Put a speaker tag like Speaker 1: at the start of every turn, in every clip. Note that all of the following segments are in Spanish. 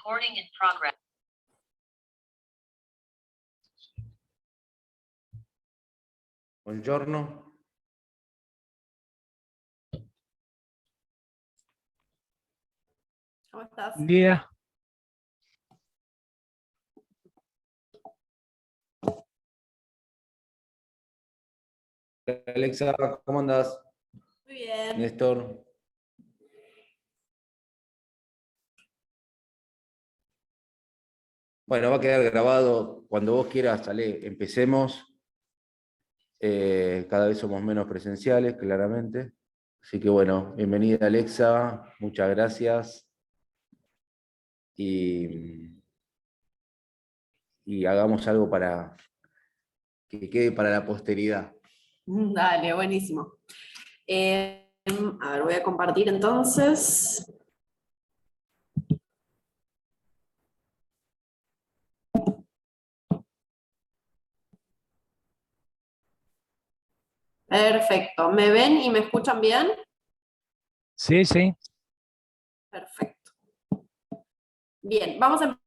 Speaker 1: Recording in progress.
Speaker 2: Buongiorno.
Speaker 3: ¿Cómo estás?
Speaker 4: Buen día.
Speaker 2: Alexa, ¿cómo andás?
Speaker 3: Muy bien.
Speaker 2: Néstor. Bueno, va a quedar grabado. Cuando vos quieras, Ale, empecemos. Cada vez somos menos presenciales, claramente. Así que bueno, bienvenida Alexa, muchas gracias. Y hagamos algo para que quede para la posteridad.
Speaker 3: Dale, buenísimo. A ver, voy a compartir entonces. Perfecto. ¿Me ven y me escuchan bien?
Speaker 4: Sí, sí.
Speaker 3: Perfecto. Bien, vamos a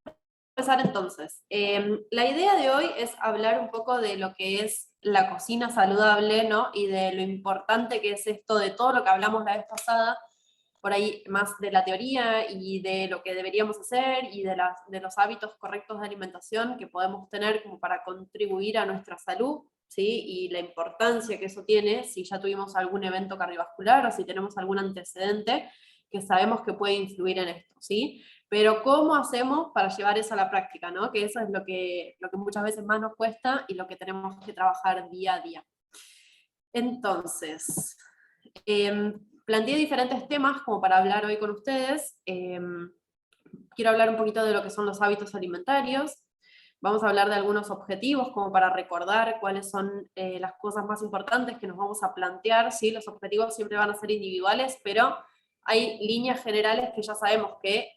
Speaker 3: empezar entonces. La idea de hoy es hablar un poco de lo que es la cocina saludable, ¿no? Y de lo importante que es esto, de todo lo que hablamos la vez pasada, por ahí más de la teoría y de lo que deberíamos hacer y de los hábitos correctos de alimentación que podemos tener como para contribuir a nuestra salud, ¿sí? Y la importancia que eso tiene si ya tuvimos algún evento cardiovascular o si tenemos algún antecedente que sabemos que puede influir en esto, ¿sí? Pero ¿cómo hacemos para llevar eso a la práctica, ¿no? Que eso es lo que muchas veces más nos cuesta y lo que tenemos que trabajar día a día. Entonces, planteé diferentes temas como para hablar hoy con ustedes. Quiero hablar un poquito de lo que son los hábitos alimentarios. Vamos a hablar de algunos objetivos como para recordar cuáles son las cosas más importantes que nos vamos a plantear, ¿sí? Los objetivos siempre van a ser individuales, pero hay líneas generales que ya sabemos que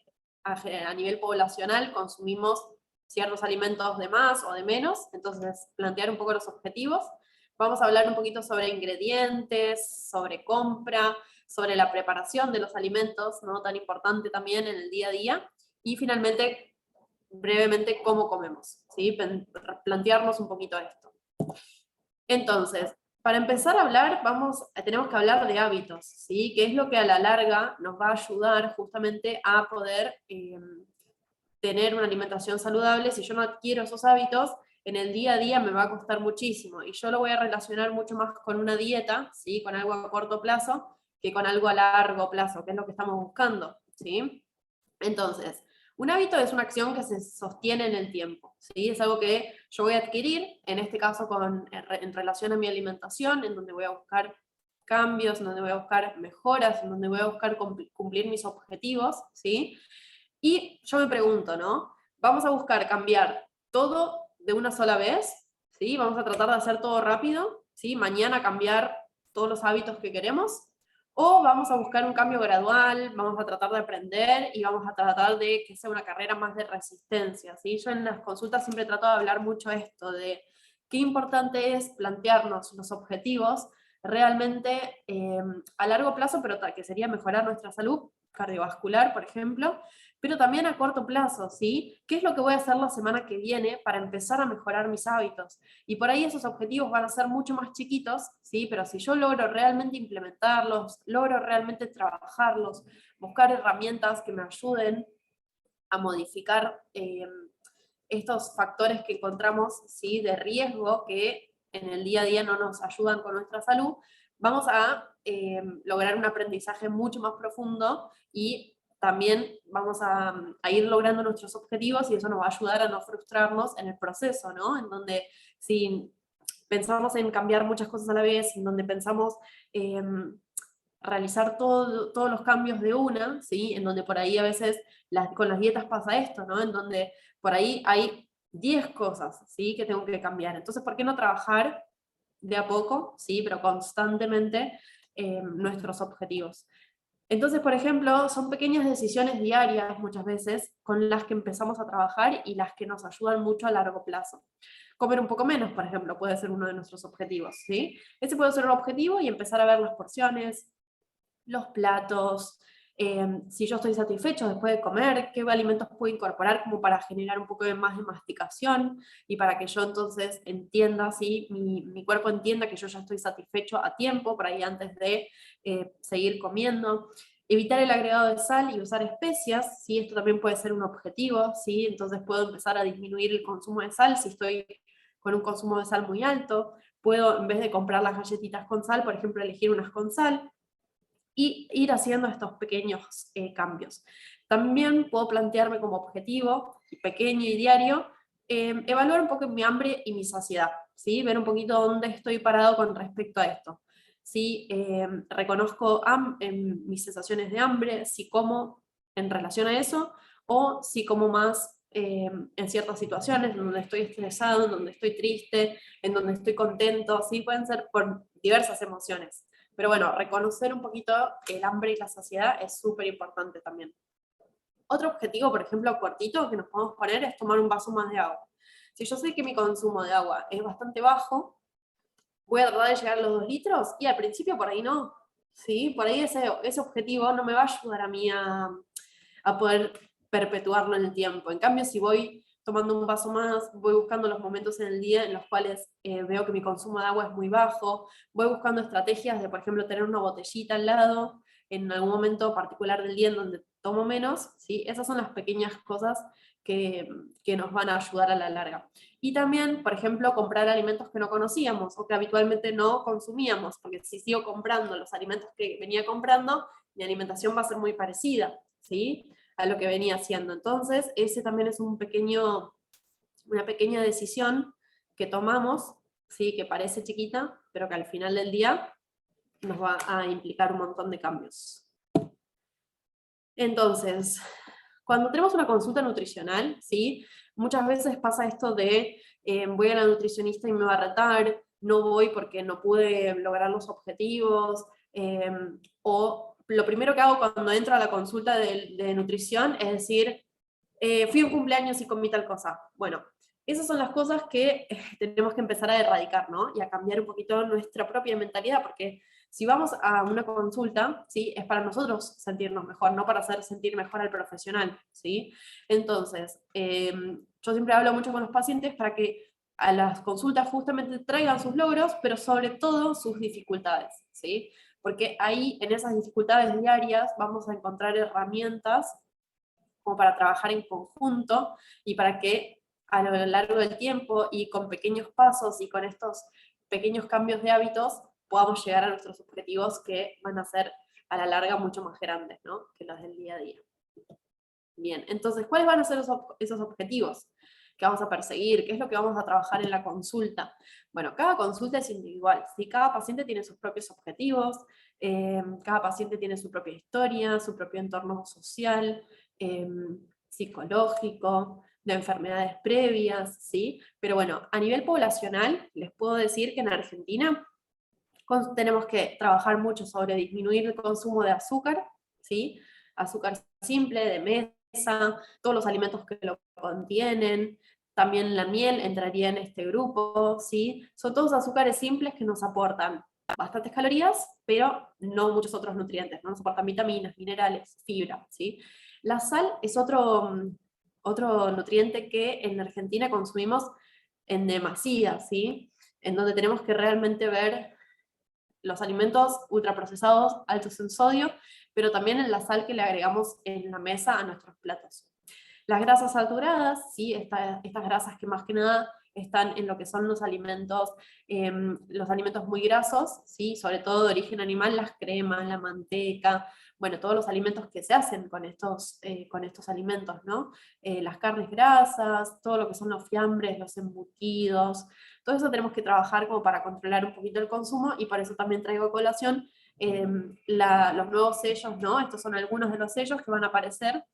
Speaker 3: a nivel poblacional consumimos ciertos alimentos de más o de menos, entonces plantear un poco los objetivos. Vamos a hablar un poquito sobre ingredientes, sobre compra, sobre la preparación de los alimentos, ¿no? Tan importante también en el día a día. Y finalmente, brevemente, cómo comemos, ¿sí? Plantearnos un poquito esto. Entonces, para empezar a hablar, tenemos que hablar de hábitos, ¿sí? Que es lo que a la larga nos va a ayudar justamente a poder tener una alimentación saludable. Si yo no adquiero esos hábitos, en el día a día me va a costar muchísimo. Y yo lo voy a relacionar mucho más con una dieta, ¿sí? Con algo a corto plazo, que con algo a largo plazo, que es lo que estamos buscando, ¿sí? Entonces, un hábito es una acción que se sostiene en el tiempo, ¿sí? Es algo que yo voy a adquirir, en este caso en relación a mi alimentación, en donde voy a buscar cambios, en donde voy a buscar mejoras, en donde voy a buscar cumplir mis objetivos, ¿sí? Y yo me pregunto, ¿no? ¿Vamos a buscar cambiar todo de una sola vez? ¿Sí? ¿Vamos a tratar de hacer todo rápido? ¿Sí? ¿Mañana cambiar todos los hábitos que queremos? ¿O vamos a buscar un cambio gradual, vamos a tratar de aprender y vamos a tratar de que sea una carrera más de resistencia, ¿sí? Yo en las consultas siempre trato de hablar mucho esto, de qué importante es plantearnos los objetivos realmente a largo plazo, pero que sería mejorar nuestra salud cardiovascular, por ejemplo, pero también a corto plazo, ¿sí? ¿Qué es lo que voy a hacer la semana que viene para empezar a mejorar mis hábitos? Y por ahí esos objetivos van a ser mucho más chiquitos, ¿sí? Pero si yo logro realmente implementarlos, logro realmente trabajarlos, buscar herramientas que me ayuden a modificar estos factores que encontramos, ¿sí? De riesgo que en el día a día no nos ayudan con nuestra salud, vamos a lograr un aprendizaje mucho más profundo y también vamos a ir logrando nuestros objetivos y eso nos va a ayudar a no frustrarnos en el proceso, ¿no? En donde si pensamos en cambiar muchas cosas a la vez, en donde pensamos realizar todos los cambios de una, ¿sí? En donde por ahí a veces con las dietas pasa esto, ¿no? En donde por ahí hay 10 cosas, ¿sí? Que tengo que cambiar. Entonces, ¿por qué no trabajar de a poco, ¿sí? Pero constantemente nuestros objetivos? Entonces, por ejemplo, son pequeñas decisiones diarias muchas veces con las que empezamos a trabajar y las que nos ayudan mucho a largo plazo. Comer un poco menos, por ejemplo, puede ser uno de nuestros objetivos, ¿sí? Ese puede ser un objetivo y empezar a ver las porciones, los platos, Si yo estoy satisfecho después de comer, qué alimentos puedo incorporar como para generar un poco más de masticación y para que yo entonces entienda, ¿sí? mi cuerpo entienda que yo ya estoy satisfecho a tiempo, por ahí antes de seguir comiendo. Evitar el agregado de sal y usar especias, ¿sí? Esto también puede ser un objetivo, ¿sí? Entonces puedo empezar a disminuir el consumo de sal si estoy con un consumo de sal muy alto. Puedo, en vez de comprar las galletitas con sal, por ejemplo, elegir unas con sal y ir haciendo estos pequeños cambios. También puedo plantearme como objetivo, pequeño y diario, evaluar un poco mi hambre y mi saciedad, ¿sí? Ver un poquito dónde estoy parado con respecto a esto. Si reconozco mis sensaciones de hambre, si como en relación a eso, o si como más en ciertas situaciones, en donde estoy estresado, en donde estoy triste, en donde estoy contento, ¿sí? Pueden ser por diversas emociones. Pero bueno, reconocer un poquito el hambre y la saciedad es súper importante también. Otro objetivo, por ejemplo, cortito que nos podemos poner es tomar un vaso más de agua. Si yo sé que mi consumo de agua es bastante bajo, voy a tratar de llegar a los 2 litros y al principio por ahí no. ¿Sí? Por ahí ese objetivo no me va a ayudar a mí a poder perpetuarlo en el tiempo. En cambio, si voy tomando un vaso más, voy buscando los momentos en el día en los cuales veo que mi consumo de agua es muy bajo, voy buscando estrategias de, por ejemplo, tener una botellita al lado en algún momento particular del día en donde tomo menos, ¿sí? Esas son las pequeñas cosas que nos van a ayudar a la larga. Y también, por ejemplo, comprar alimentos que no conocíamos o que habitualmente no consumíamos, porque si sigo comprando los alimentos que venía comprando, mi alimentación va a ser muy parecida, ¿sí? A lo que venía haciendo. Entonces, ese también es una pequeña decisión que tomamos, ¿sí? Que parece chiquita, pero que al final del día nos va a implicar un montón de cambios. Entonces, cuando tenemos una consulta nutricional, ¿sí? Muchas veces pasa esto de voy a la nutricionista y me va a retar, no voy porque no pude lograr los objetivos, o lo primero que hago cuando entro a la consulta de nutrición es decir, fui a un cumpleaños y comí tal cosa. Bueno, esas son las cosas que tenemos que empezar a erradicar, ¿no? Y a cambiar un poquito nuestra propia mentalidad, porque si vamos a una consulta, ¿sí? Es para nosotros sentirnos mejor, no para hacer sentir mejor al profesional, ¿sí? Entonces, yo siempre hablo mucho con los pacientes para que a las consultas justamente traigan sus logros, pero sobre todo sus dificultades, ¿sí? Porque ahí, en esas dificultades diarias, vamos a encontrar herramientas como para trabajar en conjunto y para que a lo largo del tiempo y con pequeños pasos y con estos pequeños cambios de hábitos podamos llegar a nuestros objetivos que van a ser a la larga mucho más grandes, ¿no? Que los del día a día. Bien, entonces, ¿cuáles van a ser esos objetivos que vamos a perseguir? ¿Qué es lo que vamos a trabajar en la consulta? Bueno, cada consulta es individual, ¿sí? Cada paciente tiene sus propios objetivos, cada paciente tiene su propia historia, su propio entorno social, psicológico, de enfermedades previas, ¿sí? Pero bueno, a nivel poblacional, les puedo decir que en Argentina tenemos que trabajar mucho sobre disminuir el consumo de azúcar, ¿sí? Azúcar simple, de mesa, todos los alimentos que lo contienen, también la miel entraría en este grupo, ¿sí? Son todos azúcares simples que nos aportan bastantes calorías, pero no muchos otros nutrientes, no nos aportan vitaminas, minerales, fibra, ¿sí? La sal es otro nutriente que en Argentina consumimos en demasía, ¿sí? En donde tenemos que realmente ver los alimentos ultraprocesados altos en sodio, pero también en la sal que le agregamos en la mesa a nuestros platos. Las grasas saturadas, ¿sí? Estas grasas que más que nada están en lo que son los alimentos muy grasos, ¿sí? Sobre todo de origen animal, las cremas, la manteca, bueno, todos los alimentos que se hacen con estos alimentos, ¿no? Las carnes grasas, todo lo que son los fiambres, los embutidos, todo eso tenemos que trabajar como para controlar un poquito el consumo, y por eso también traigo a colación los nuevos sellos, ¿no? Estos son algunos de los sellos que van a aparecer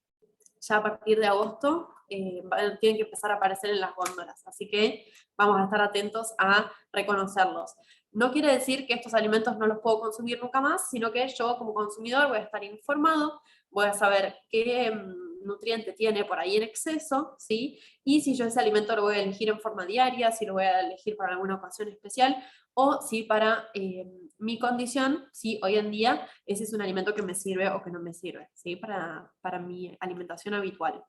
Speaker 3: ya a partir de agosto, tienen que empezar a aparecer en las góndolas, así que vamos a estar atentos a reconocerlos. No quiere decir que estos alimentos no los puedo consumir nunca más, sino que yo como consumidor voy a estar informado, voy a saber nutriente tiene por ahí en exceso, ¿sí? Y si yo ese alimento lo voy a elegir en forma diaria, si lo voy a elegir para alguna ocasión especial, o si para mi condición, si hoy en día ese es un alimento que me sirve o que no me sirve, ¿sí? Para mi alimentación habitual.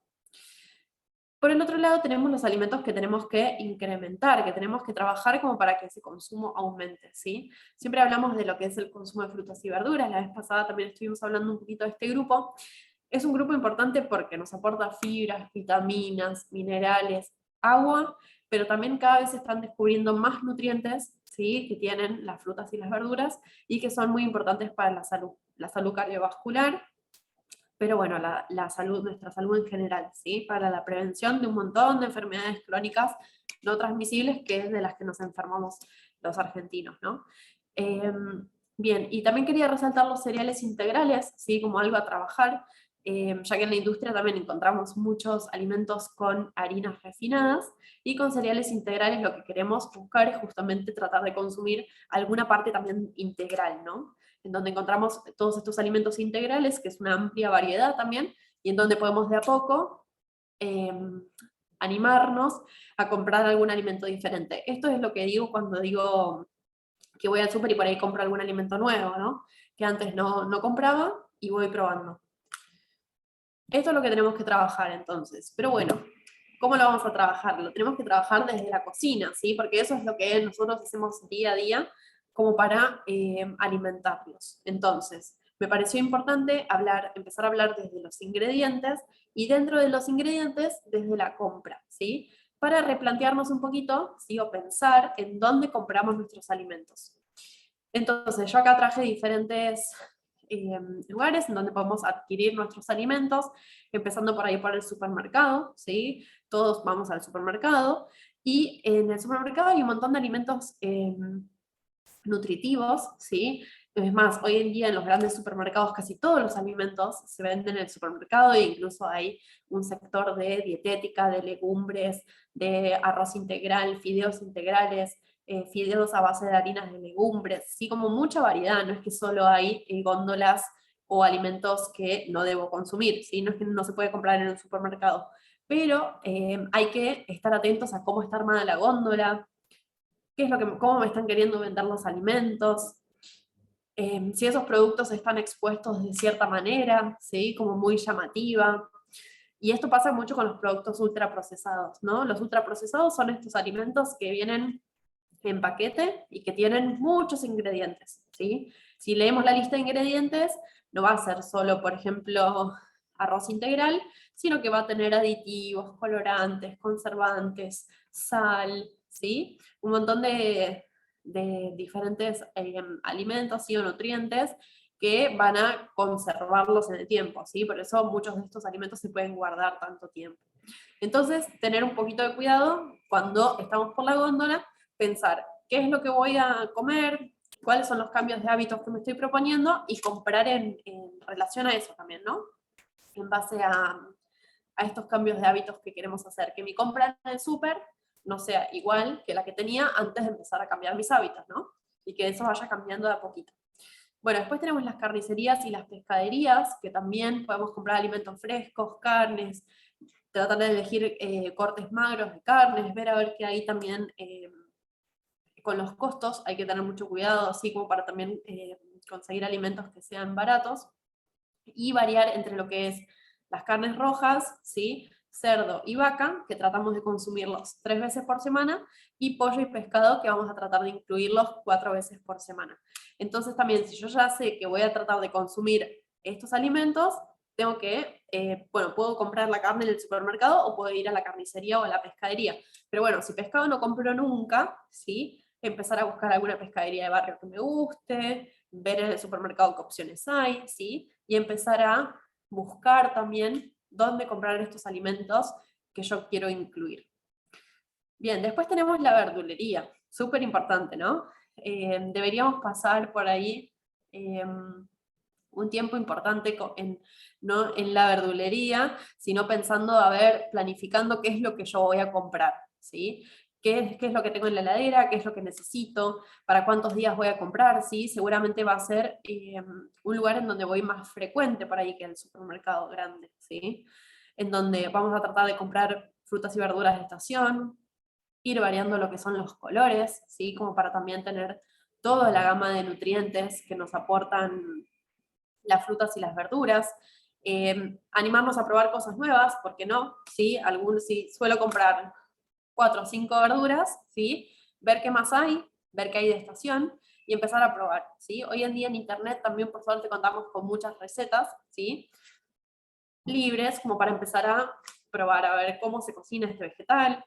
Speaker 3: Por el otro lado tenemos los alimentos que tenemos que incrementar, que tenemos que trabajar como para que ese consumo aumente, ¿sí? Siempre hablamos de lo que es el consumo de frutas y verduras, la vez pasada también estuvimos hablando un poquito de este grupo. Es un grupo importante porque nos aporta fibras, vitaminas, minerales, agua, pero también cada vez se están descubriendo más nutrientes, ¿sí? Que tienen las frutas y las verduras y que son muy importantes para la salud cardiovascular, pero bueno, la salud, nuestra salud en general, ¿sí? Para la prevención de un montón de enfermedades crónicas no transmisibles, que es de las que nos enfermamos los argentinos, ¿no? Bien, y también quería resaltar los cereales integrales, ¿sí? Como algo a trabajar, ya que en la industria también encontramos muchos alimentos con harinas refinadas, y con cereales integrales lo que queremos buscar es justamente tratar de consumir alguna parte también integral, ¿no? En donde encontramos todos estos alimentos integrales, que es una amplia variedad también, y en donde podemos de a poco animarnos a comprar algún alimento diferente. Esto es lo que digo cuando digo que voy al súper y por ahí compro algún alimento nuevo, ¿no? Que antes no compraba y voy probando. Esto es lo que tenemos que trabajar entonces. Pero bueno, ¿cómo lo vamos a trabajar? Lo tenemos que trabajar desde la cocina, ¿sí? Porque eso es lo que nosotros hacemos día a día como para alimentarlos. Entonces, me pareció importante empezar a hablar desde los ingredientes y dentro de los ingredientes desde la compra, ¿sí? Para replantearnos un poquito, ¿sí? O pensar en dónde compramos nuestros alimentos. Entonces, yo acá traje diferentes lugares en donde podemos adquirir nuestros alimentos, empezando por ahí por el supermercado, ¿sí? Todos vamos al supermercado, y en el supermercado hay un montón de alimentos nutritivos, ¿sí? Es más, hoy en día en los grandes supermercados casi todos los alimentos se venden en el supermercado, e incluso hay un sector de dietética, de legumbres, de arroz integral, fideos integrales, fideos a base de harinas de legumbres, sí, como mucha variedad, no es que solo hay góndolas o alimentos que no debo consumir, ¿sí? No es que no se puede comprar en el supermercado, pero hay que estar atentos a cómo está armada la góndola, cómo me están queriendo vender los alimentos, si esos productos están expuestos de cierta manera, ¿sí? Como muy llamativa. Y esto pasa mucho con los productos ultraprocesados, ¿no? Los ultraprocesados son estos alimentos que vienen en paquete y que tienen muchos ingredientes, ¿sí? Si leemos la lista de ingredientes, no va a ser solo, por ejemplo, arroz integral, sino que va a tener aditivos, colorantes, conservantes, sal, ¿sí? Un montón de diferentes alimentos, ¿sí? O nutrientes que van a conservarlos en el tiempo, ¿sí? Por eso muchos de estos alimentos se pueden guardar tanto tiempo. Entonces, tener un poquito de cuidado cuando estamos por la góndola, pensar qué es lo que voy a comer, cuáles son los cambios de hábitos que me estoy proponiendo y comprar en relación a eso también, ¿no? En base a estos cambios de hábitos que queremos hacer. Que mi compra en el súper no sea igual que la que tenía antes de empezar a cambiar mis hábitos, ¿no? Y que eso vaya cambiando de a poquito. Bueno, después tenemos las carnicerías y las pescaderías, que también podemos comprar alimentos frescos, carnes, tratar de elegir cortes magros de carnes, ver a ver qué hay también con los costos, hay que tener mucho cuidado, así como para también conseguir alimentos que sean baratos, y variar entre lo que es las carnes rojas, ¿sí? Cerdo y vaca, que tratamos de consumirlos 3 veces por semana, y pollo y pescado, que vamos a tratar de incluirlos 4 veces por semana. Entonces también, si yo ya sé que voy a tratar de consumir estos alimentos, tengo que, bueno, puedo comprar la carne en el supermercado o puedo ir a la carnicería o a la pescadería. Pero bueno, si pescado no compro nunca, ¿sí? Empezar a buscar alguna pescadería de barrio que me guste, ver en el supermercado qué opciones hay, ¿sí? Y empezar a buscar también dónde comprar estos alimentos que yo quiero incluir. Bien, después tenemos la verdulería, súper importante, ¿no? Deberíamos pasar por ahí un tiempo importante no en la verdulería, sino pensando, planificando qué es lo que yo voy a comprar, ¿sí? ¿Qué es lo que tengo en la heladera? ¿Qué es lo que necesito? ¿Para cuántos días voy a comprar? ¿Sí? Seguramente va a ser un lugar en donde voy más frecuente por ahí que el supermercado grande, ¿sí? en donde vamos a tratar de comprar frutas y verduras de estación, ir variando lo que son los colores, ¿sí? Como para también tener toda la gama de nutrientes que nos aportan las frutas y las verduras. Animarnos a probar cosas nuevas, ¿por qué no? ¿Sí? Si suelo comprar 4 o 5 verduras, ¿sí? Ver qué más hay, ver qué hay de estación y empezar a probar, ¿sí? Hoy en día en internet también por suerte contamos con muchas recetas, ¿sí? Libres como para empezar a probar, a ver cómo se cocina este vegetal,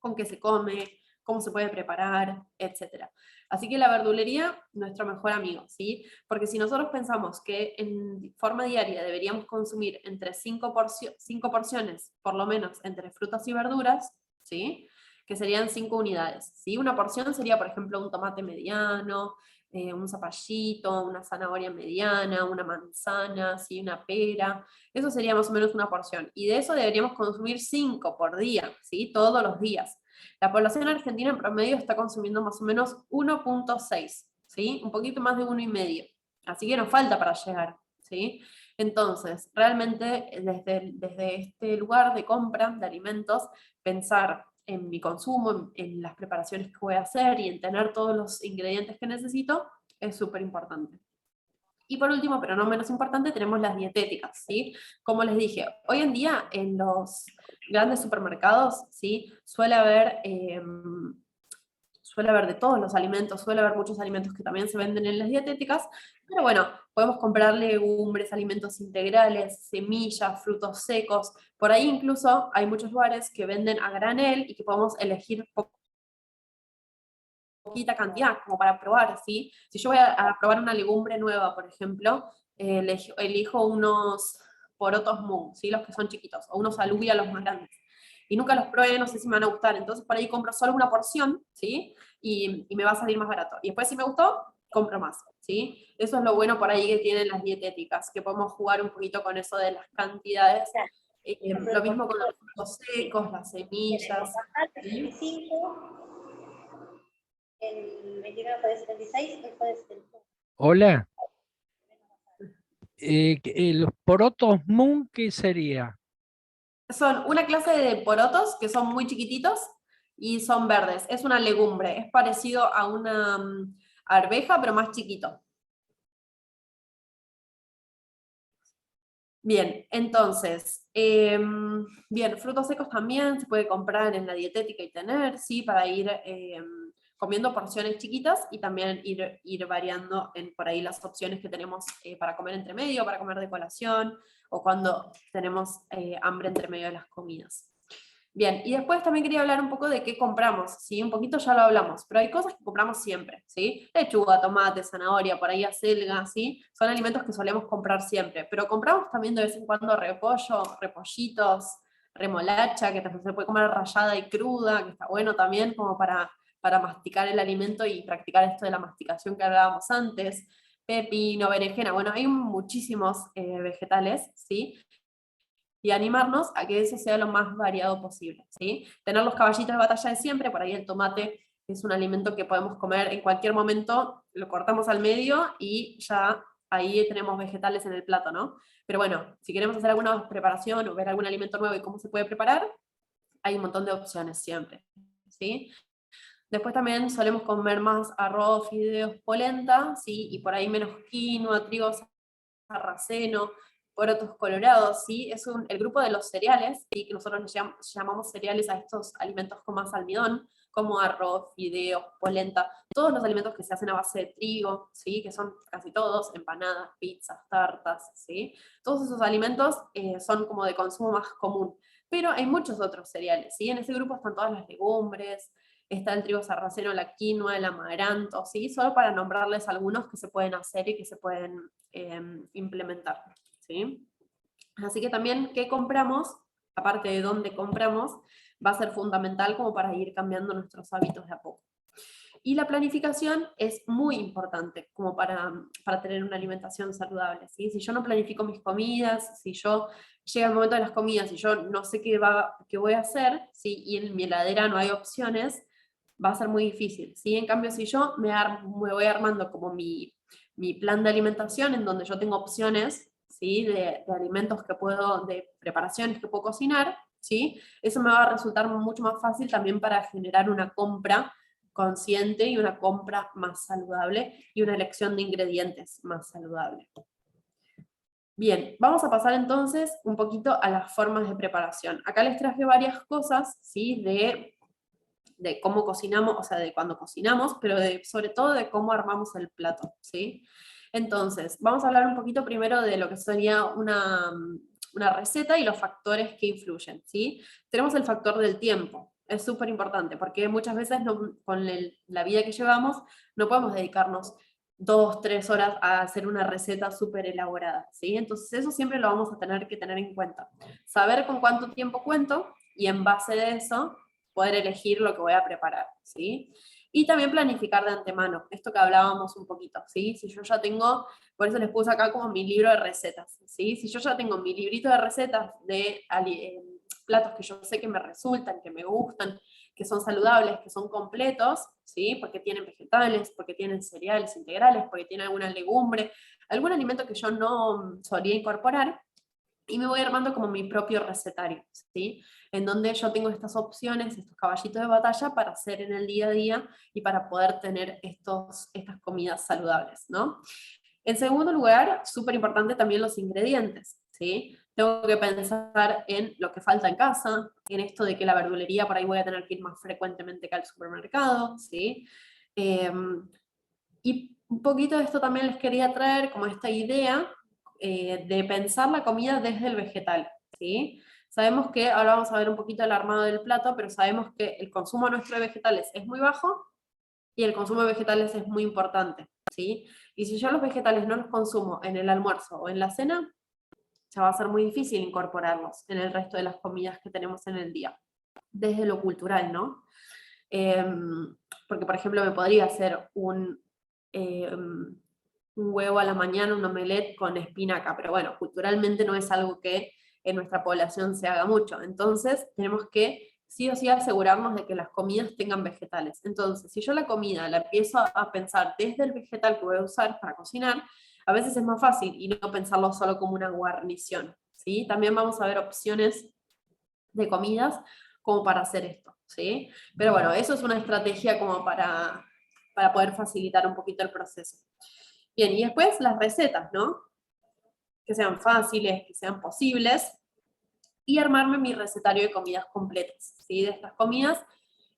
Speaker 3: con qué se come, cómo se puede preparar, etc. Así que la verdulería, nuestro mejor amigo, ¿sí? Porque si nosotros pensamos que en forma diaria deberíamos consumir entre 5 porciones, por lo menos, entre frutas y verduras, ¿sí? Que serían 5 unidades, ¿sí? Una porción sería, por ejemplo, un tomate mediano, un zapallito, una zanahoria mediana, una manzana, ¿sí? Una pera. Eso sería más o menos una porción. Y de eso deberíamos consumir 5 por día, ¿sí? Todos los días. La población argentina en promedio está consumiendo más o menos 1.6, ¿sí? Un poquito más de 1,5. Así que nos falta para llegar, ¿sí? Entonces, realmente desde este lugar de compra de alimentos, pensar en mi consumo, en las preparaciones que voy a hacer y en tener todos los ingredientes que necesito, es súper importante. Y por último, pero no menos importante, tenemos las dietéticas, ¿sí? Como les dije, hoy en día en los grandes supermercados, ¿sí? Suele haber de todos los alimentos, suele haber muchos alimentos que también se venden en las dietéticas, pero bueno, podemos comprar legumbres, alimentos integrales, semillas, frutos secos, por ahí incluso hay muchos lugares que venden a granel y que podemos elegir poquita cantidad, como para probar, ¿sí? Si yo voy a probar una legumbre nueva, por ejemplo, elijo unos porotos mung, ¿sí? Los que son chiquitos, o unos alubia los más grandes. Y nunca los probé, no sé si me van a gustar, entonces por ahí compro solo una porción, ¿sí? Y me va a salir más barato. Y después si me gustó, compro más, ¿sí? Eso es lo bueno por ahí que tienen las dietéticas, que podemos jugar un poquito con eso de las cantidades. Lo mismo con los frutos secos, las semillas. ¿Sí?
Speaker 1: El 29 fue de 76, hoy fue de 76.
Speaker 4: Hola. Los porotos Moon, ¿qué sería?
Speaker 3: Son una clase de porotos que son muy chiquititos y son verdes. Es una legumbre, es parecido a una arveja, pero más chiquito. Bien, entonces, bien, frutos secos también se puede comprar en la dietética y tener, ¿sí? Para ir comiendo porciones chiquitas y también ir variando por ahí las opciones que tenemos para comer entre medio, para comer de colación, o cuando tenemos hambre entre medio de las comidas. Bien, y después también quería hablar un poco de qué compramos, ¿sí? Un poquito ya lo hablamos, pero hay cosas que compramos siempre, ¿sí? Lechuga, tomate, zanahoria, por ahí acelga, ¿sí? Son alimentos que solemos comprar siempre, pero compramos también de vez en cuando repollo, repollitos, remolacha, que también se puede comer rallada y cruda, que está bueno también como para masticar el alimento y practicar esto de la masticación que hablábamos antes. Pepino, berenjena, bueno, hay muchísimos vegetales, ¿sí? Y animarnos a que eso sea lo más variado posible, ¿sí? Tener los caballitos de batalla de siempre, por ahí el tomate es un alimento que podemos comer en cualquier momento, lo cortamos al medio y ya ahí tenemos vegetales en el plato, ¿no? Pero bueno, si queremos hacer alguna preparación o ver algún alimento nuevo y cómo se puede preparar, hay un montón de opciones siempre, ¿sí? Después también solemos comer más arroz, fideos, polenta, ¿sí? Y por ahí menos quinoa, trigo, sarraceno, porotos colorados, ¿sí? Es el grupo de los cereales, ¿sí? Que nosotros llamamos cereales a estos alimentos con más almidón, como arroz, fideos, polenta, todos los alimentos que se hacen a base de trigo, ¿sí? Que son casi todos, empanadas, pizzas, tartas, ¿sí? Todos esos alimentos son como de consumo más común, pero hay muchos otros cereales, ¿sí? En ese grupo están todas las legumbres, está el trigo sarraceno, la quinoa, el amaranto, ¿sí? Solo para nombrarles algunos que se pueden hacer y que se pueden implementar, ¿sí? Así que también qué compramos, aparte de dónde compramos, va a ser fundamental como para ir cambiando nuestros hábitos de a poco. Y la planificación es muy importante como para tener una alimentación saludable, ¿sí? Si yo no planifico mis comidas, si yo llega el momento de las comidas y yo no sé qué voy a hacer, ¿sí? Y en mi heladera no hay opciones, va a ser muy difícil, ¿sí? En cambio, si yo me voy armando como mi plan de alimentación en donde yo tengo opciones, ¿sí? De alimentos que puedo, de preparaciones que puedo cocinar, ¿sí? Eso me va a resultar mucho más fácil también para generar una compra consciente y una compra más saludable y una elección de ingredientes más saludable. Bien, vamos a pasar entonces un poquito a las formas de preparación. Acá les traje varias cosas, ¿sí? De cómo cocinamos, o sea, de cuando cocinamos, pero sobre todo de cómo armamos el plato, ¿sí? Entonces, vamos a hablar un poquito primero de lo que sería una receta y los factores que influyen, ¿sí? Tenemos el factor del tiempo, es súper importante, porque muchas veces con la vida que llevamos no podemos dedicarnos 2, 3 horas a hacer una receta súper elaborada, ¿sí? Entonces eso siempre lo vamos a tener que tener en cuenta. Saber con cuánto tiempo cuento y en base de eso poder elegir lo que voy a preparar, ¿sí? Y también planificar de antemano, esto que hablábamos un poquito, ¿sí? Si yo ya tengo, por eso les puse acá como mi libro de recetas, ¿sí? Si yo ya tengo mi librito de recetas de platos que yo sé que me resultan, que me gustan, que son saludables, que son completos, ¿sí? Porque tienen vegetales, porque tienen cereales integrales, porque tienen alguna legumbre, algún alimento que yo no solía incorporar, y me voy armando como mi propio recetario, ¿sí? En donde yo tengo estas opciones, estos caballitos de batalla para hacer en el día a día y para poder tener estas comidas saludables, ¿no? En segundo lugar, súper importante también los ingredientes, ¿sí? Tengo que pensar en lo que falta en casa, en esto de que la verdulería por ahí voy a tener que ir más frecuentemente que al supermercado, ¿sí? Y un poquito de esto también les quería traer como esta idea de pensar la comida desde el vegetal, ¿sí? Sabemos que, ahora vamos a ver un poquito el armado del plato, pero sabemos que el consumo nuestro de vegetales es muy bajo y el consumo de vegetales es muy importante, ¿sí? Y si yo los vegetales no los consumo en el almuerzo o en la cena, ya va a ser muy difícil incorporarlos en el resto de las comidas que tenemos en el día, desde lo cultural, ¿no? Porque, por ejemplo, me podría hacer un huevo a la mañana, un omelette con espinaca, pero bueno, culturalmente no es algo que en nuestra población se haga mucho. Entonces, tenemos que sí o sí asegurarnos de que las comidas tengan vegetales. Entonces, si yo la comida la empiezo a pensar desde el vegetal que voy a usar para cocinar, a veces es más fácil y no pensarlo solo como una guarnición, ¿sí? También vamos a ver opciones de comidas como para hacer esto, ¿sí? Pero bueno, eso es una estrategia como para poder facilitar un poquito el proceso. Bien, y después las recetas, ¿no? Que sean fáciles, que sean posibles, y armarme mi recetario de comidas completas, ¿sí? De estas comidas,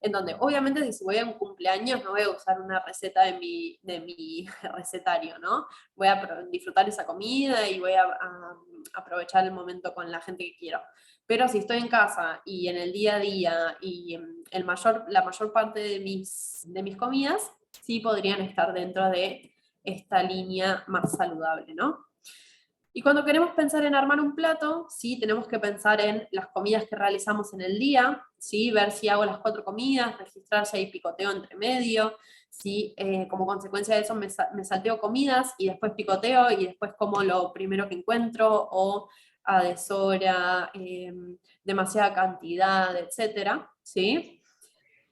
Speaker 3: en donde obviamente si voy a un cumpleaños no voy a usar una receta de mi recetario, ¿no? Voy a disfrutar esa comida y voy a aprovechar el momento con la gente que quiero. Pero si estoy en casa y en el día a día y la mayor parte de mis comidas, sí podrían estar dentro de esta línea más saludable, ¿no? Y cuando queremos pensar en armar un plato, sí, tenemos que pensar en las comidas que realizamos en el día, sí, ver si hago las 4 comidas, registrar si hay picoteo entre medio, si como consecuencia de eso me salteo comidas y después picoteo y después como lo primero que encuentro o a deshora, demasiada cantidad, etcétera, ¿sí?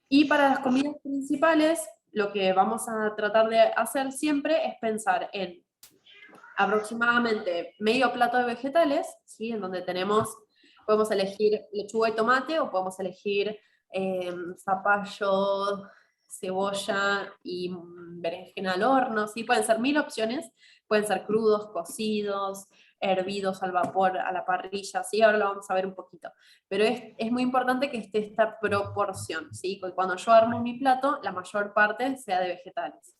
Speaker 3: Y para las comidas principales, lo que vamos a tratar de hacer siempre es pensar en aproximadamente medio plato de vegetales, ¿sí? En donde podemos elegir lechuga y tomate o podemos elegir zapallo, cebolla y berenjena al horno, ¿sí? Pueden ser 1000 opciones, pueden ser crudos, cocidos, hervidos al vapor, a la parrilla, ¿sí? Ahora lo vamos a ver un poquito. Pero es muy importante que esté esta proporción, ¿sí? Que cuando yo armo mi plato, la mayor parte sea de vegetales.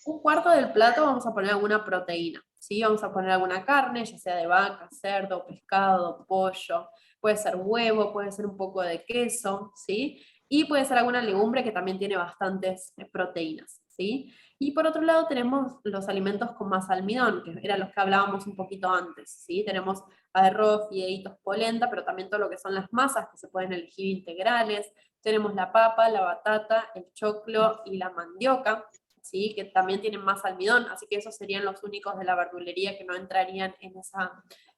Speaker 3: Un cuarto del plato vamos a poner alguna proteína, ¿sí? Vamos a poner alguna carne, ya sea de vaca, cerdo, pescado, pollo, puede ser huevo, puede ser un poco de queso, ¿sí? Y puede ser alguna legumbre que también tiene bastantes proteínas, ¿sí? Y por otro lado tenemos los alimentos con más almidón, que eran los que hablábamos un poquito antes, ¿sí? Tenemos arroz, fideitos, polenta, pero también todo lo que son las masas que se pueden elegir integrales. Tenemos la papa, la batata, el choclo y la mandioca, ¿sí? Que también tienen más almidón, así que esos serían los únicos de la verdulería que no entrarían en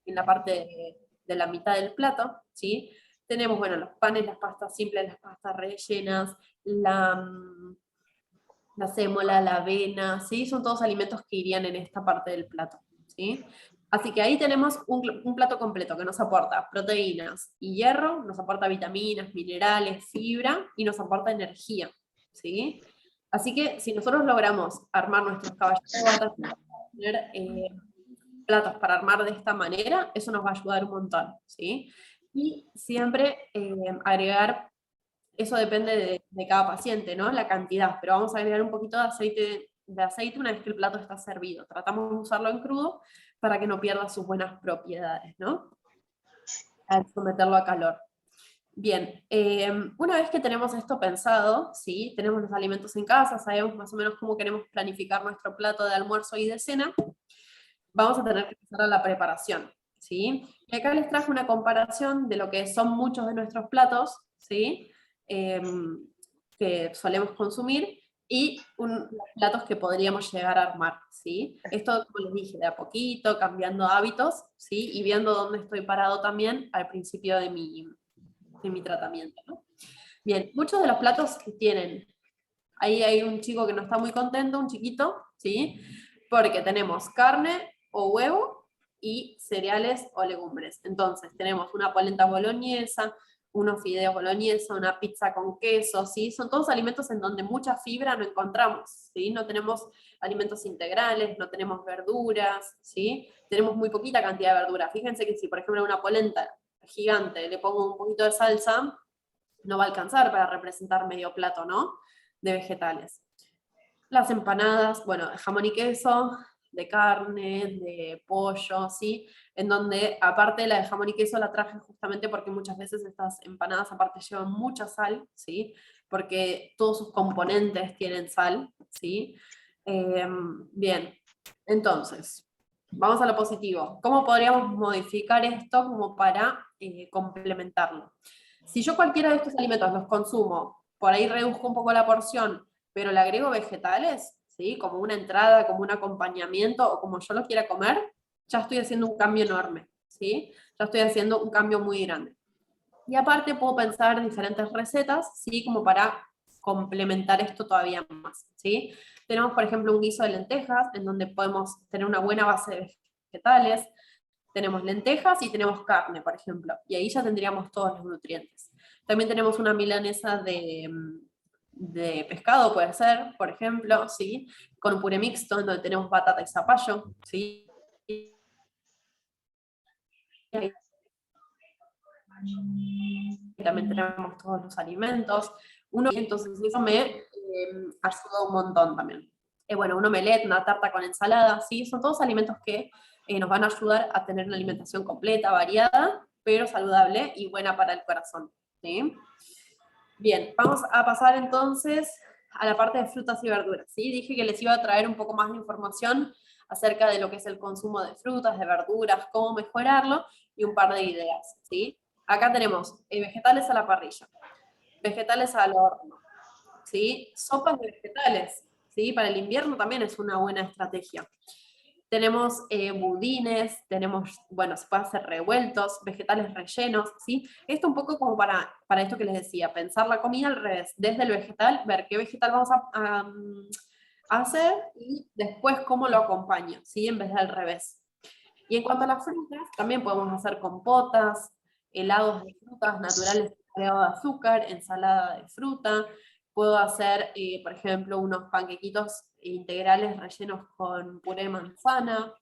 Speaker 3: la parte de la mitad del plato, ¿sí? Tenemos, bueno, los panes, las pastas simples, las pastas rellenas, la sémola, la avena, ¿sí? Son todos alimentos que irían en esta parte del plato, ¿sí? Así que ahí tenemos un plato completo que nos aporta proteínas y hierro, nos aporta vitaminas, minerales, fibra y nos aporta energía, ¿sí? Así que si nosotros logramos armar nuestros caballitos de batalla, tener platos para armar de esta manera, eso nos va a ayudar un montón, ¿sí? Y siempre agregar, eso depende de cada paciente, ¿no? La cantidad, pero vamos a agregar un poquito de aceite una vez que el plato está servido. Tratamos de usarlo en crudo para que no pierda sus buenas propiedades, ¿no? Al someterlo a calor. Bien, una vez que tenemos esto pensado, ¿sí? Tenemos los alimentos en casa, sabemos más o menos cómo queremos planificar nuestro plato de almuerzo y de cena, vamos a tener que empezar a la preparación, ¿sí? Y acá les traje una comparación de lo que son muchos de nuestros platos, ¿sí? Que solemos consumir, y los platos que podríamos llegar a armar, ¿sí? Esto, como les dije, de a poquito, cambiando hábitos, ¿sí? Y viendo dónde estoy parado también al principio de mi tratamiento, ¿no? Bien, muchos de los platos que tienen, ahí hay un chico que no está muy contento, un chiquito, ¿sí? Porque tenemos carne o huevo y cereales o legumbres. Entonces, tenemos una polenta boloñesa, unos fideos boloñesa, una pizza con queso, ¿sí? Son todos alimentos en donde mucha fibra no encontramos, ¿sí? No tenemos alimentos integrales, no tenemos verduras, ¿sí? Tenemos muy poquita cantidad de verduras. Fíjense que si, por ejemplo, una polenta gigante le pongo un poquito de salsa, no va a alcanzar para representar medio plato, ¿no? De vegetales. Las empanadas, bueno, de jamón y queso, de carne, de pollo, ¿sí? En donde, aparte de la de jamón y queso, la traje justamente porque muchas veces estas empanadas aparte llevan mucha sal, ¿sí? Porque todos sus componentes tienen sal, ¿sí? Bien, entonces, vamos a lo positivo. ¿Cómo podríamos modificar esto como para complementarlo? Si yo cualquiera de estos alimentos los consumo, por ahí reduzco un poco la porción, pero le agrego vegetales, ¿sí? Como una entrada, como un acompañamiento, o como yo lo quiera comer, ya estoy haciendo un cambio enorme, ¿sí? Ya estoy haciendo un cambio muy grande. Y aparte puedo pensar diferentes recetas, ¿sí? Como para complementar esto todavía más, ¿sí? Tenemos, por ejemplo, un guiso de lentejas, en donde podemos tener una buena base de vegetales. Tenemos lentejas y tenemos carne, por ejemplo, y ahí ya tendríamos todos los nutrientes. También tenemos una milanesa de pescado, puede ser, por ejemplo, ¿sí? Con un puré mixto, en donde tenemos batata y zapallo, ¿sí? Y también tenemos todos los alimentos. Entonces eso me ayuda un montón también. Bueno, un omelette, una tarta con ensalada, ¿sí? Son todos alimentos que nos van a ayudar a tener una alimentación completa, variada, pero saludable y buena para el corazón, ¿sí? Bien, vamos a pasar entonces a la parte de frutas y verduras, ¿sí? Dije que les iba a traer un poco más de información acerca de lo que es el consumo de frutas, de verduras, cómo mejorarlo, y un par de ideas, ¿sí? Acá tenemos vegetales a la parrilla, vegetales al horno, ¿sí? Sopas de vegetales, ¿sí? Para el invierno también es una buena estrategia. Tenemos budines, tenemos, bueno, se puede hacer revueltos, vegetales rellenos, ¿sí? Esto un poco como para esto que les decía, pensar la comida al revés, desde el vegetal, ver qué vegetal vamos a hacer y después cómo lo acompaño, ¿sí? En vez de al revés. Y en cuanto a las frutas, también podemos hacer compotas, helados de frutas naturales cargados de azúcar, ensalada de fruta. Puedo hacer, por ejemplo, unos panquequitos integrales rellenos con puré de manzana.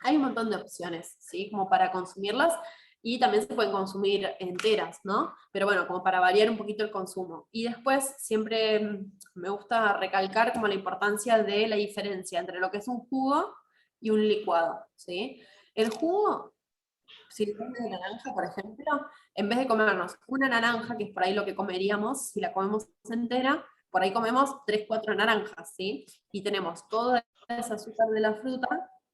Speaker 3: Hay un montón de opciones, ¿sí? Como para consumirlas, y también se pueden consumir enteras, ¿no? Pero bueno, como para variar un poquito el consumo. Y después siempre me gusta recalcar como la importancia de la diferencia entre lo que es un jugo y un licuado, ¿sí? El jugo, si le pones de naranja, por ejemplo, en vez de comernos una naranja, que es por ahí lo que comeríamos, si la comemos entera, por ahí comemos 3, 4 naranjas, ¿sí? Y tenemos todo ese azúcar de la fruta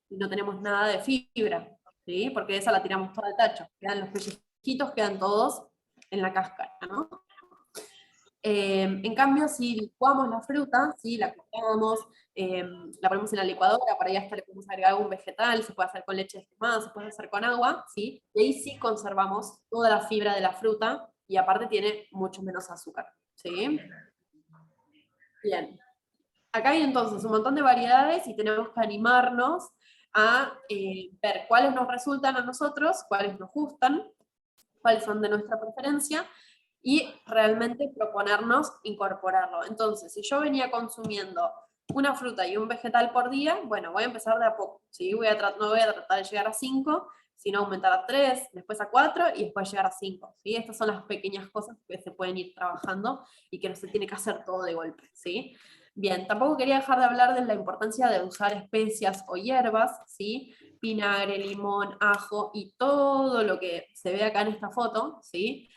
Speaker 3: y no tenemos nada de fibra, ¿sí? Porque esa la tiramos toda al tacho. Quedan los pellizquitos, quedan todos en la cáscara, ¿no? En cambio, si licuamos la fruta, ¿sí? La cortamos, la ponemos en la licuadora, por ahí hasta le podemos agregar algún vegetal, se puede hacer con leche descremada, se puede hacer con agua, ¿sí? Y ahí sí conservamos toda la fibra de la fruta, y aparte tiene mucho menos azúcar, ¿sí? Bien. Acá hay entonces un montón de variedades y tenemos que animarnos a ver cuáles nos resultan a nosotros, cuáles nos gustan, cuáles son de nuestra preferencia, y realmente proponernos incorporarlo. Entonces, si yo venía consumiendo una fruta y un vegetal por día, bueno, voy a empezar de a poco, ¿sí? No voy a tratar de llegar a 5, sino aumentar a 3, después a 4 y después llegar a 5, ¿sí? Estas son las pequeñas cosas que se pueden ir trabajando y que no se tiene que hacer todo de golpe, ¿sí? Bien, tampoco quería dejar de hablar de la importancia de usar especias o hierbas, ¿sí? Vinagre, limón, ajo y todo lo que se ve acá en esta foto, ¿sí?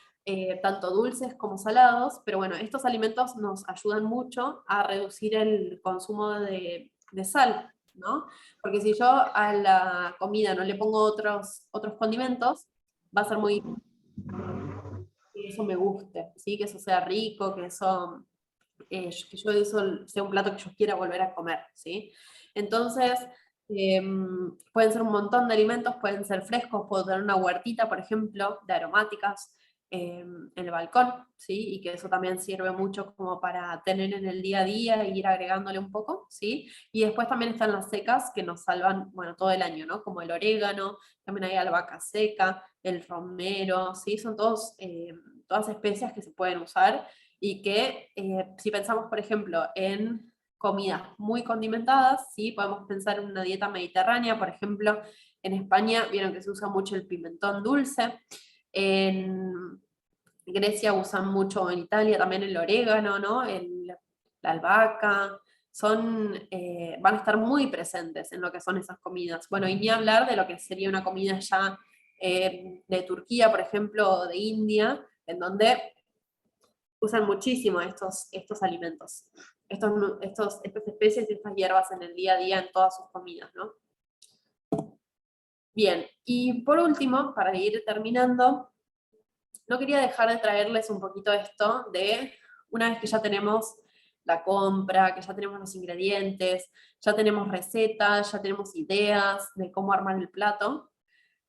Speaker 3: Tanto dulces como salados, pero bueno, estos alimentos nos ayudan mucho a reducir el consumo de sal, ¿no? Porque si yo a la comida no le pongo otros condimentos, va a ser muy que eso me guste, ¿sí? Que eso sea rico, que yo eso sea un plato que yo quiera volver a comer, ¿sí? Entonces, pueden ser un montón de alimentos, pueden ser frescos, puedo tener una huertita, por ejemplo, de aromáticas en el balcón, ¿sí? Y que eso también sirve mucho como para tener en el día a día e ir agregándole un poco, ¿sí? Y después también están las secas que nos salvan, bueno, todo el año, ¿no? Como el orégano, también hay albahaca seca, el romero, ¿sí? Son todas especias que se pueden usar y que si pensamos, por ejemplo, en comidas muy condimentadas, ¿sí? Podemos pensar en una dieta mediterránea, por ejemplo, en España vieron que se usa mucho el pimentón dulce, en Grecia usan mucho, en Italia también el orégano, ¿no? La albahaca, van a estar muy presentes en lo que son esas comidas. Bueno, y ni hablar de lo que sería una comida ya de Turquía, por ejemplo, o de India, en donde usan muchísimo estos alimentos, estas especies y estas hierbas en el día a día en todas sus comidas, ¿no? Bien, y por último, para ir terminando, no quería dejar de traerles un poquito esto de, una vez que ya tenemos la compra, que ya tenemos los ingredientes, ya tenemos recetas, ya tenemos ideas de cómo armar el plato,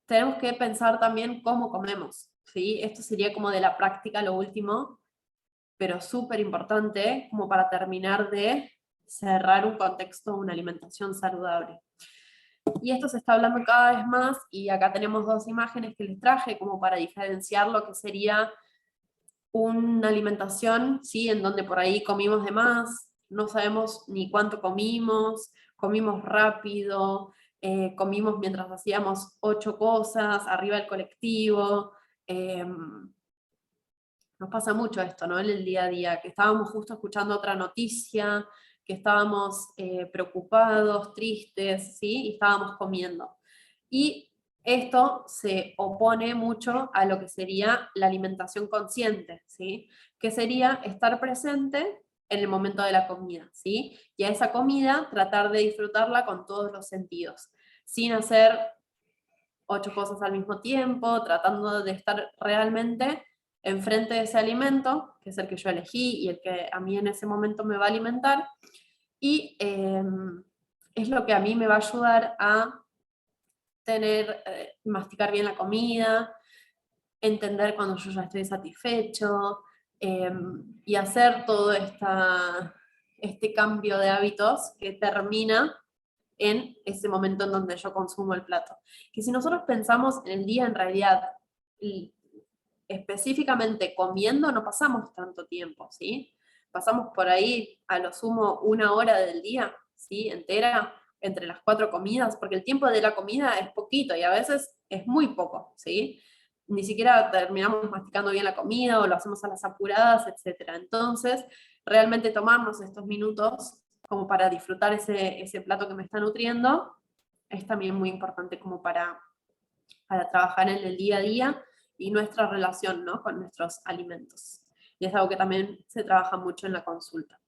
Speaker 3: tenemos que pensar también cómo comemos, ¿sí? Esto sería como de la práctica lo último, pero súper importante como para terminar de cerrar un contexto, una alimentación saludable. Y esto se está hablando cada vez más, y acá tenemos dos imágenes que les traje como para diferenciar lo que sería una alimentación, ¿sí? En donde por ahí comimos de más, no sabemos ni cuánto comimos, comimos rápido, comimos mientras hacíamos 8 cosas, arriba del colectivo. Nos pasa mucho esto, ¿no? En el día a día, que estábamos justo escuchando otra noticia, que estábamos preocupados, tristes, ¿sí? Y estábamos comiendo. Y esto se opone mucho a lo que sería la alimentación consciente, ¿sí? Que sería estar presente en el momento de la comida, ¿sí? Y a esa comida tratar de disfrutarla con todos los sentidos, sin hacer 8 cosas al mismo tiempo, tratando de estar realmente enfrente de ese alimento, que es el que yo elegí y el que a mí en ese momento me va a alimentar, y es lo que a mí me va a ayudar a masticar bien la comida, entender cuando yo ya estoy satisfecho, y hacer todo este cambio de hábitos que termina en ese momento en donde yo consumo el plato. Que si nosotros pensamos en el día, en realidad, y específicamente comiendo, no pasamos tanto tiempo, ¿sí? Pasamos por ahí a lo sumo 1 hora del día, ¿sí? Entera, entre las 4 comidas, porque el tiempo de la comida es poquito y a veces es muy poco, ¿sí? Ni siquiera terminamos masticando bien la comida o lo hacemos a las apuradas, etc. Entonces, realmente tomarnos estos minutos como para disfrutar ese plato que me está nutriendo, es también muy importante como para trabajar en el día a día y nuestra relación, ¿no? Con nuestros alimentos. Y es algo que también se trabaja mucho en la consulta.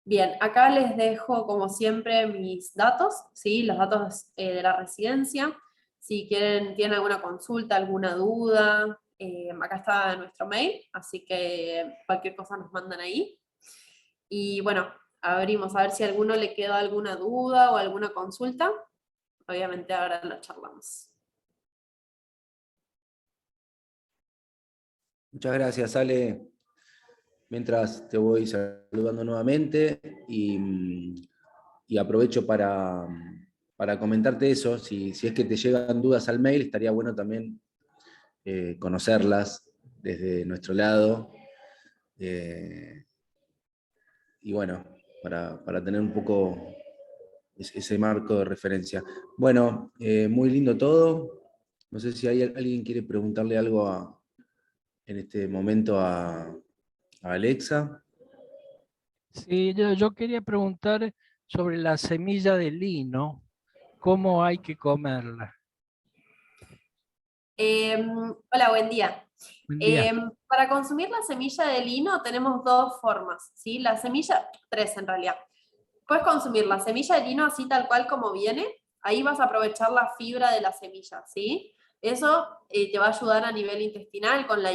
Speaker 3: Bien, acá les dejo como siempre mis datos, ¿sí? Los datos de la residencia. Si tienen alguna consulta, alguna duda, acá está nuestro mail, así que cualquier cosa nos mandan ahí. Y bueno, abrimos a ver si a alguno le queda alguna duda o alguna consulta. Obviamente ahora lo charlamos.
Speaker 2: Muchas gracias, Ale. Mientras te voy saludando nuevamente y aprovecho para para comentarte eso, si es que te llegan dudas al mail, estaría bueno también conocerlas desde nuestro lado. Y bueno, para tener un poco ese marco de referencia. Bueno, muy lindo todo. No sé si alguien quiere preguntarle algo en este momento a Alexa.
Speaker 4: Sí, yo quería preguntar sobre la semilla de lino, ¿cómo hay que comerla?
Speaker 3: Hola, buen día.
Speaker 4: Buen día.
Speaker 3: Para consumir la semilla de lino tenemos dos formas, ¿sí? La semilla, tres en realidad. Puedes consumir la semilla de lino así tal cual como viene, ahí vas a aprovechar la fibra de la semilla, ¿sí? Eso te va a ayudar a nivel intestinal con la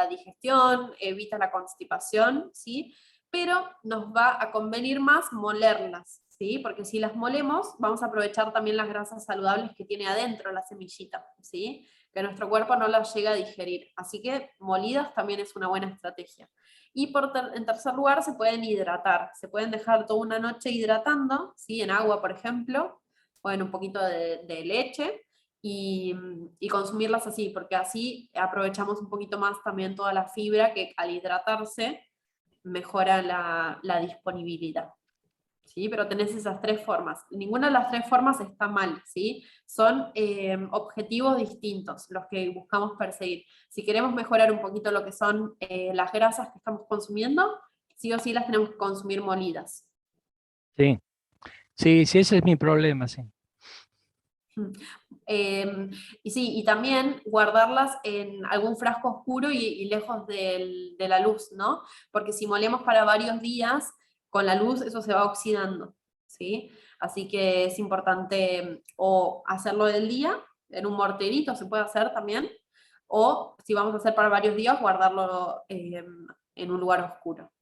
Speaker 3: digestión, evita la constipación, ¿sí? Pero nos va a convenir más molerlas, ¿sí? Porque si las molemos, vamos a aprovechar también las grasas saludables que tiene adentro la semillita, ¿sí? Que nuestro cuerpo no las llega a digerir. Así que molidas también es una buena estrategia. Y en tercer lugar, se pueden hidratar. Se pueden dejar toda una noche hidratando, ¿sí? En agua, por ejemplo, o en un poquito de leche, y consumirlas así, porque así aprovechamos un poquito más también toda la fibra que al hidratarse mejora la disponibilidad. ¿Sí? Pero tenés esas tres formas. Ninguna de las tres formas está mal, ¿sí? Son objetivos distintos los que buscamos perseguir. Si queremos mejorar un poquito lo que son las grasas que estamos consumiendo, sí o sí las tenemos que consumir molidas.
Speaker 4: Sí, sí, sí, ese es mi problema, sí.
Speaker 3: Y sí, y también guardarlas en algún frasco oscuro y lejos de la luz, ¿no? Porque si molemos para varios días, con la luz eso se va oxidando, ¿sí? Así que es importante o hacerlo del día, en un morterito se puede hacer también, o si vamos a hacer para varios días, guardarlo en un lugar oscuro.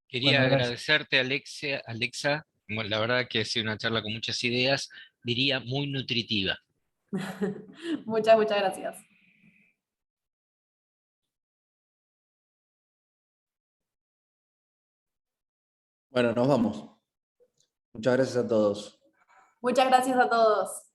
Speaker 5: Quería
Speaker 4: Bueno, gracias.
Speaker 5: agradecerte, Alexa. Bueno, la verdad que ha sido una charla con muchas ideas, diría muy nutritiva.
Speaker 3: Muchas gracias.
Speaker 2: Bueno, nos vamos. Muchas gracias a todos.
Speaker 3: Muchas gracias a todos.